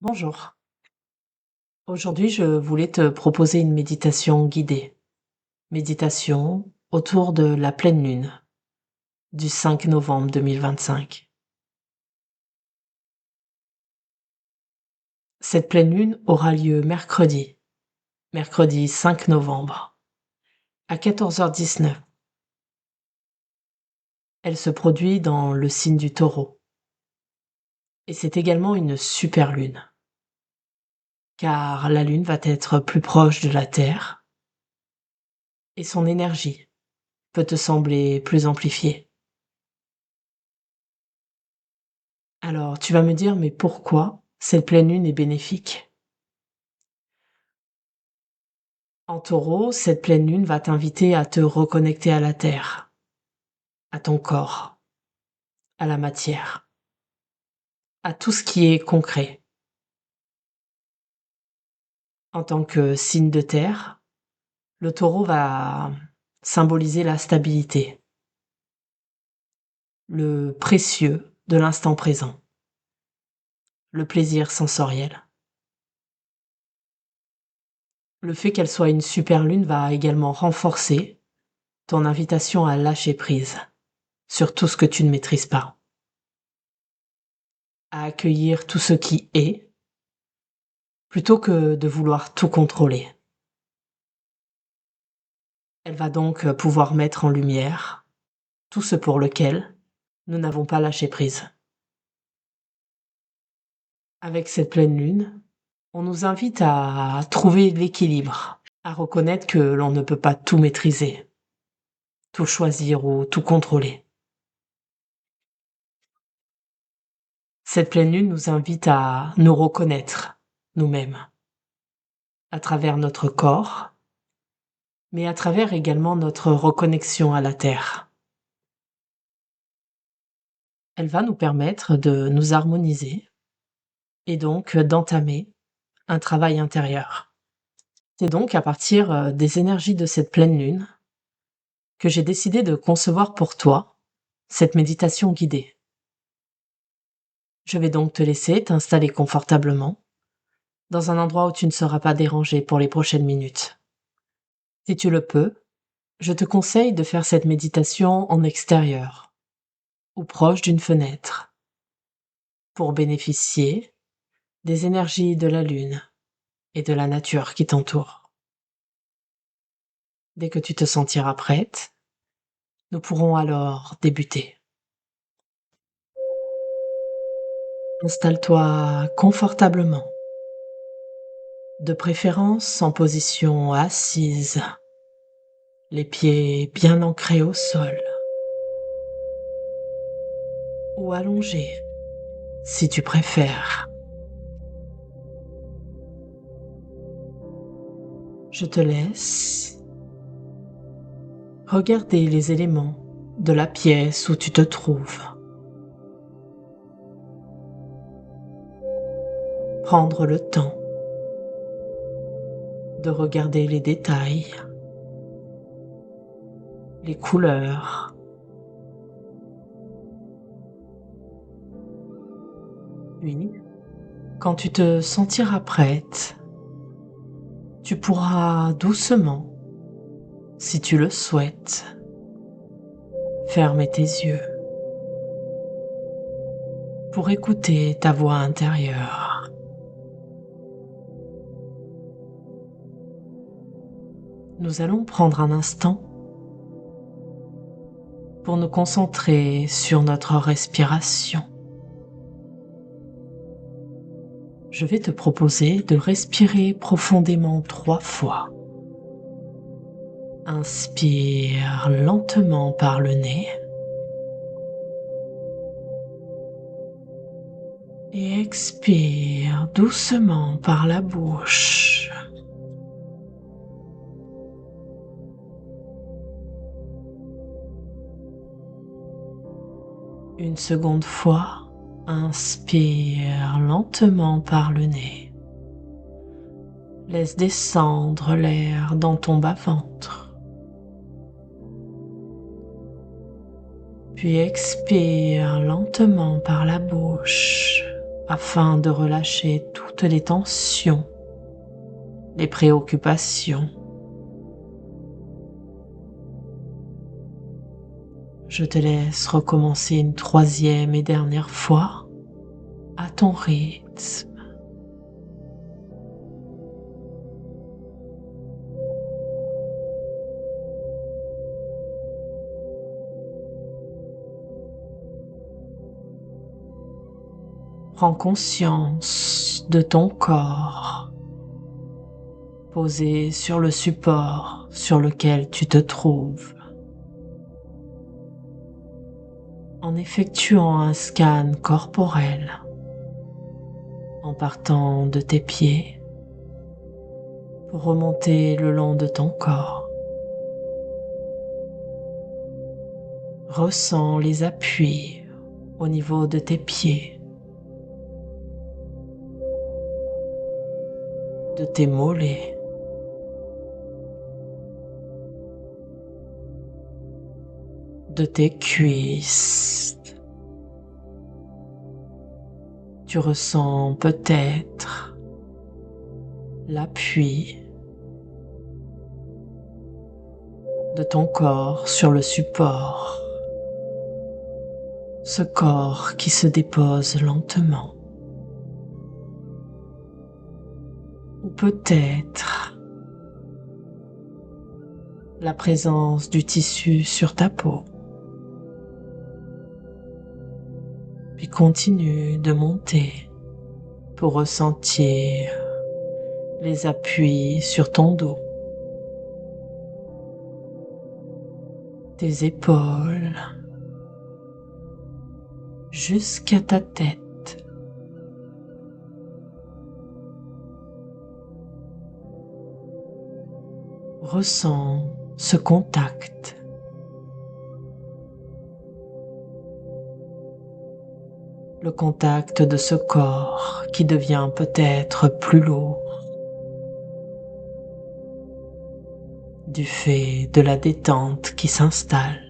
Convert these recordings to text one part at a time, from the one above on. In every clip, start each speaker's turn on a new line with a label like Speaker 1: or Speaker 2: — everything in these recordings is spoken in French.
Speaker 1: Bonjour. Aujourd'hui, je voulais te proposer une méditation guidée. Méditation autour de la pleine lune du 5 novembre 2025. Cette pleine lune aura lieu mercredi 5 novembre, à 14h19. Elle se produit dans le signe du Taureau. Et c'est également une super lune, car la lune va être plus proche de la Terre et son énergie peut te sembler plus amplifiée. Alors, tu vas me dire, mais pourquoi cette pleine lune est bénéfique? En Taureau, cette pleine lune va t'inviter à te reconnecter à la terre, à ton corps, à la matière, à tout ce qui est concret. En tant que signe de terre, le Taureau va symboliser la stabilité, le précieux de l'instant présent, le plaisir sensoriel. Le fait qu'elle soit une super lune va également renforcer ton invitation à lâcher prise sur tout ce que tu ne maîtrises pas, à accueillir tout ce qui est, plutôt que de vouloir tout contrôler. Elle va donc pouvoir mettre en lumière tout ce pour lequel nous n'avons pas lâché prise. Avec cette pleine lune, on nous invite à trouver l'équilibre, à reconnaître que l'on ne peut pas tout maîtriser, tout choisir ou tout contrôler. Cette pleine lune nous invite à nous reconnaître nous-mêmes, à travers notre corps, mais à travers également notre reconnexion à la Terre. Elle va nous permettre de nous harmoniser et donc d'entamer un travail intérieur. C'est donc à partir des énergies de cette pleine lune que j'ai décidé de concevoir pour toi cette méditation guidée. Je vais donc te laisser t'installer confortablement dans un endroit où tu ne seras pas dérangé pour les prochaines minutes. Si tu le peux, je te conseille de faire cette méditation en extérieur ou proche d'une fenêtre pour bénéficier des énergies de la lune et de la nature qui t'entoure. Dès que tu te sentiras prête, nous pourrons alors débuter. Installe-toi confortablement, de préférence en position assise, les pieds bien ancrés au sol, ou allongé si tu préfères. Je te laisse regarder les éléments de la pièce où tu te trouves. Prendre le temps de regarder les détails, les couleurs. Puis, quand tu te sentiras prête, tu pourras doucement, si tu le souhaites, fermer tes yeux pour écouter ta voix intérieure. Nous allons prendre un instant pour nous concentrer sur notre respiration. Je vais te proposer de respirer profondément 3 fois. Inspire lentement par le nez et expire doucement par la bouche. Une seconde fois, inspire lentement par le nez. Laisse descendre l'air dans ton bas-ventre. Puis expire lentement par la bouche. afin de relâcher toutes les tensions, les préoccupations. Je te laisse recommencer une troisième et dernière fois à ton rythme. Prends conscience de ton corps posé sur le support sur lequel tu te trouves. En effectuant un scan corporel, en partant de tes pieds pour remonter le long de ton corps. Ressens les appuis au niveau de tes pieds, de tes mollets, de tes cuisses. Tu ressens peut-être l'appui de ton corps sur le support, ce corps qui se dépose lentement. Ou peut-être la présence du tissu sur ta peau. Puis continue de monter pour ressentir les appuis sur ton dos, tes épaules, jusqu'à ta tête. Ressens ce contact. Le contact de ce corps qui devient peut-être plus lourd du fait de la détente qui s'installe.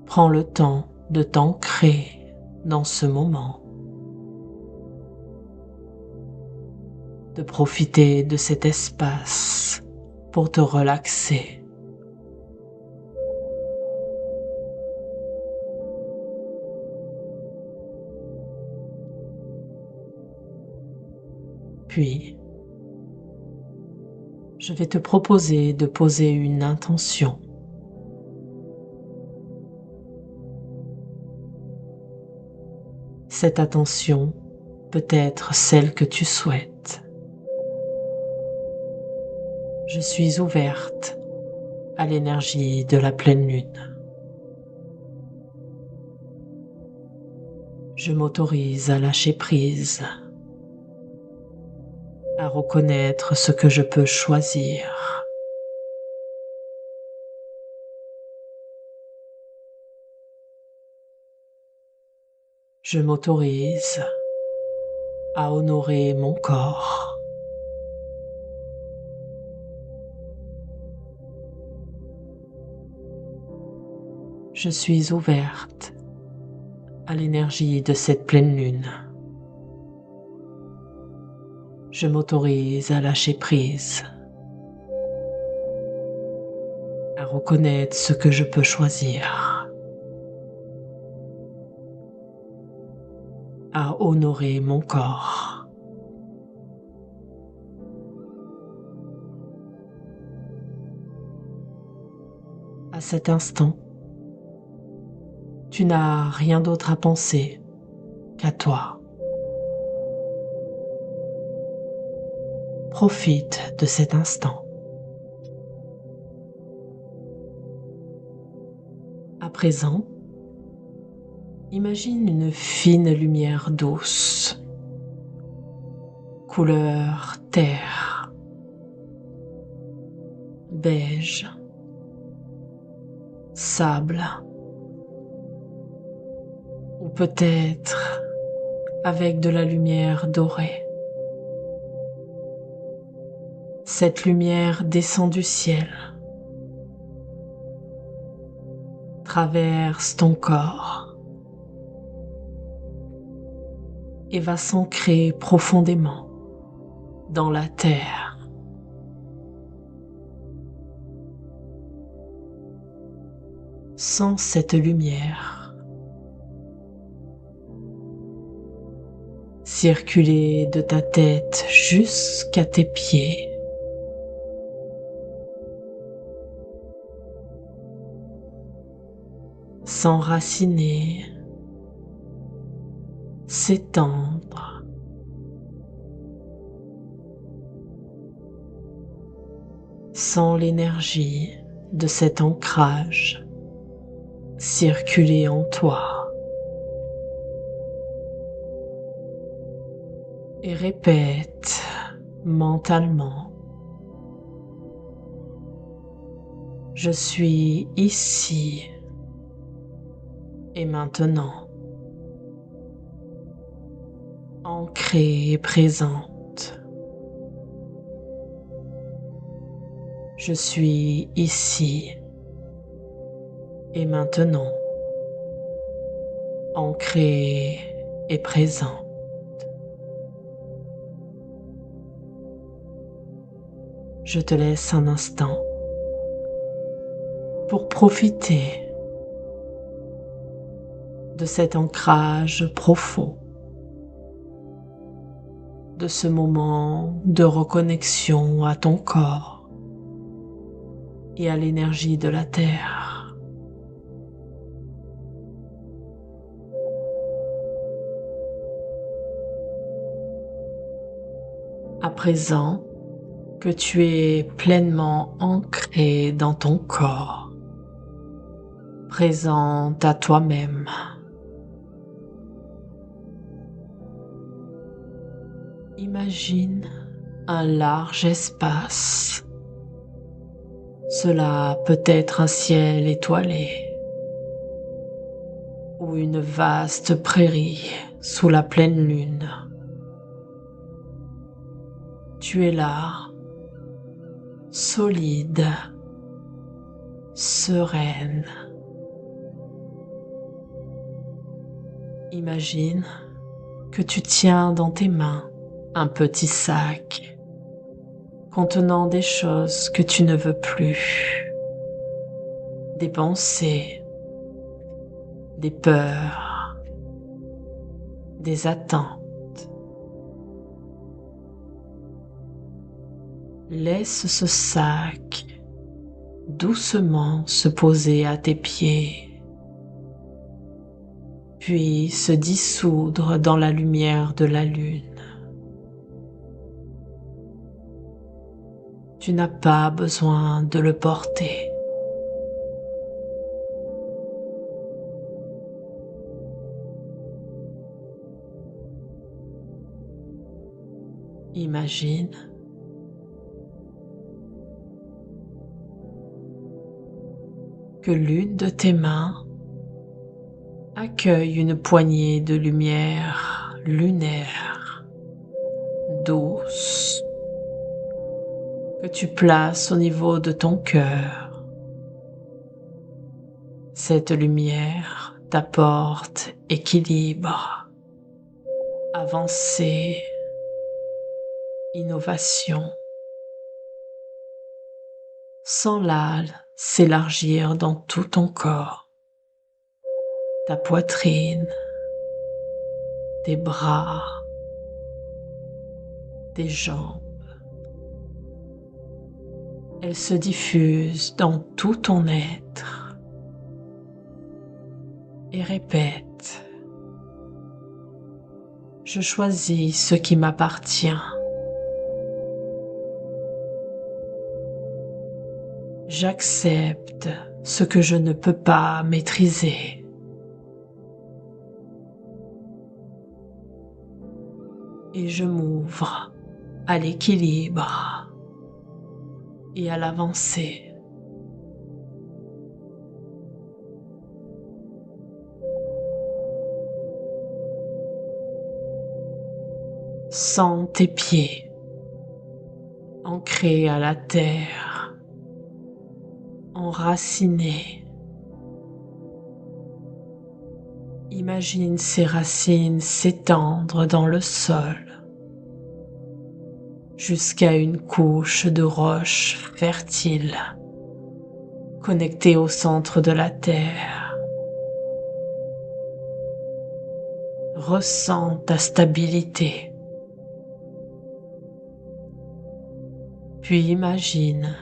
Speaker 1: Prends le temps de t'ancrer dans ce moment, de profiter de cet espace pour te relaxer. Puis, je vais te proposer de poser une intention. Cette attention peut être celle que tu souhaites. Je suis ouverte à l'énergie de la pleine lune. Je m'autorise à lâcher prise, à reconnaître ce que je peux choisir. Je m'autorise à honorer mon corps. Je suis ouverte à l'énergie de cette pleine lune. Je m'autorise à lâcher prise, à reconnaître ce que je peux choisir, à honorer mon corps. À cet instant, tu n'as rien d'autre à penser qu'à toi. Profite de cet instant. À présent, imagine une fine lumière douce, couleur terre, beige, sable, ou peut-être avec de la lumière dorée. Cette lumière descend du ciel traverse ton corps et va s'ancrer profondément dans la terre. Sens cette lumière circuler de ta tête jusqu'à tes pieds. S'enraciner, s'étendre, sens l'énergie de cet ancrage circuler en toi et répète mentalement: je suis ici et maintenant, ancrée et présente. Je suis ici et maintenant, ancrée et présente. Je te laisse un instant pour profiter de cet ancrage profond, de ce moment de reconnexion à ton corps et à l'énergie de la terre. À présent que tu es pleinement ancré dans ton corps, présente à toi-même, imagine un large espace. Cela peut être un ciel étoilé ou une vaste prairie sous la pleine lune. Tu es là, solide, sereine. Imagine que tu tiens dans tes mains un petit sac contenant des choses que tu ne veux plus, des pensées, des peurs, des attentes. Laisse ce sac doucement se poser à tes pieds, puis se dissoudre dans la lumière de la lune. Tu n'as pas besoin de le porter. Imagine que l'une de tes mains accueille une poignée de lumière lunaire, douce, que tu places au niveau de ton cœur. Cette lumière t'apporte équilibre, avancée, innovation. Sens-la s'élargir dans tout ton corps, ta poitrine, tes bras, tes jambes. Elle se diffuse dans tout ton être et répète: je choisis ce qui m'appartient. J'accepte ce que je ne peux pas maîtriser. Et je m'ouvre à l'équilibre et à l'avancée. Sens tes pieds ancrés à la terre, enracinés, Imagine ces racines s'étendre dans le sol jusqu'à une couche de roches fertiles connectée au centre de la Terre. Ressens ta stabilité. Puis imagine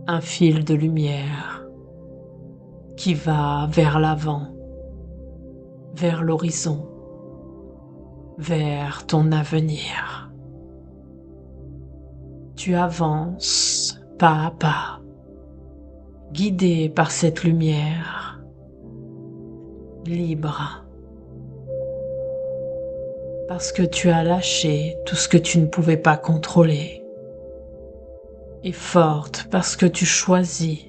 Speaker 1: un fil de lumière qui va vers l'avant, vers l'horizon, vers ton avenir. Tu avances pas à pas, guidé par cette lumière, libre, parce que tu as lâché tout ce que tu ne pouvais pas contrôler, et forte parce que tu choisis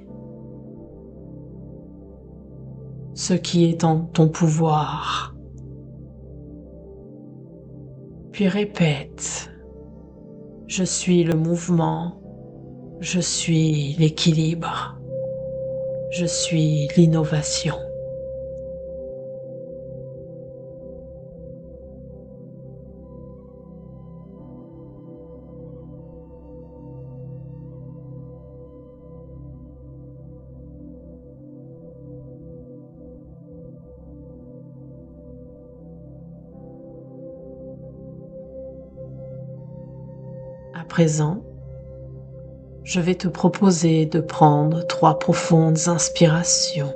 Speaker 1: ce qui est en ton pouvoir. Puis répète, je suis le mouvement, je suis l'équilibre, je suis l'innovation. À présent, je vais te proposer de prendre 3 profondes inspirations.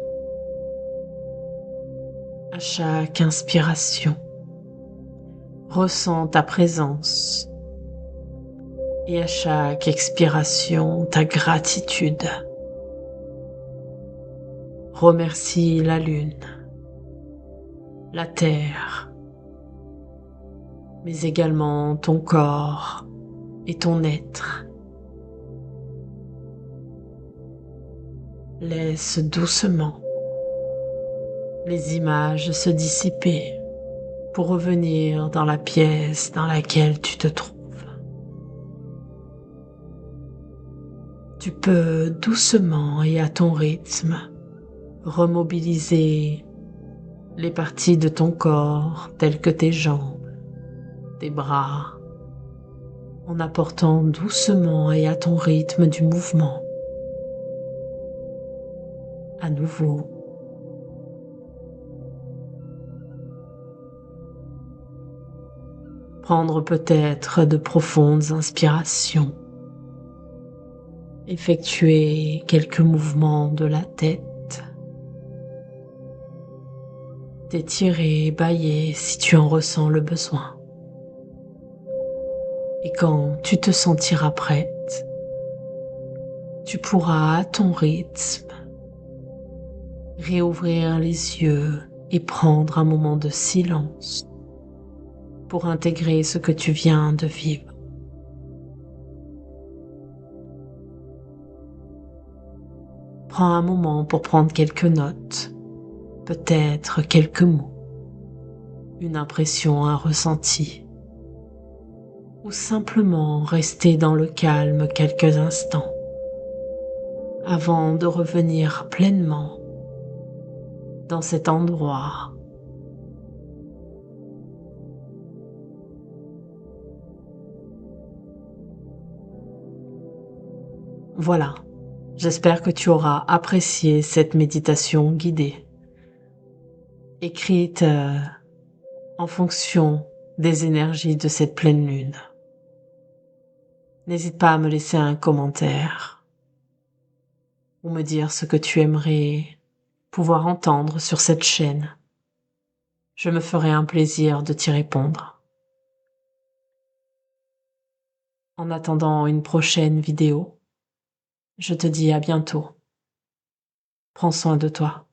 Speaker 1: À chaque inspiration, ressens ta présence et à chaque expiration, ta gratitude. Remercie la lune, la terre, mais également ton corps et ton être. Laisse doucement les images se dissiper pour revenir dans la pièce dans laquelle tu te trouves. Tu peux doucement et à ton rythme remobiliser les parties de ton corps telles que tes jambes, tes bras, en apportant doucement et à ton rythme du mouvement. À nouveau, prendre peut-être de profondes inspirations, effectuer quelques mouvements de la tête, t'étirer, bâiller si tu en ressens le besoin. Et quand tu te sentiras prête, tu pourras à ton rythme réouvrir les yeux et prendre un moment de silence pour intégrer ce que tu viens de vivre. Prends un moment pour prendre quelques notes, peut-être quelques mots, une impression, un ressenti, ou simplement rester dans le calme quelques instants avant de revenir pleinement dans cet endroit. Voilà, j'espère que tu auras apprécié cette méditation guidée, écrite en fonction des énergies de cette pleine lune. N'hésite pas à me laisser un commentaire ou me dire ce que tu aimerais pouvoir entendre sur cette chaîne. Je me ferai un plaisir de t'y répondre. En attendant une prochaine vidéo, je te dis à bientôt. Prends soin de toi.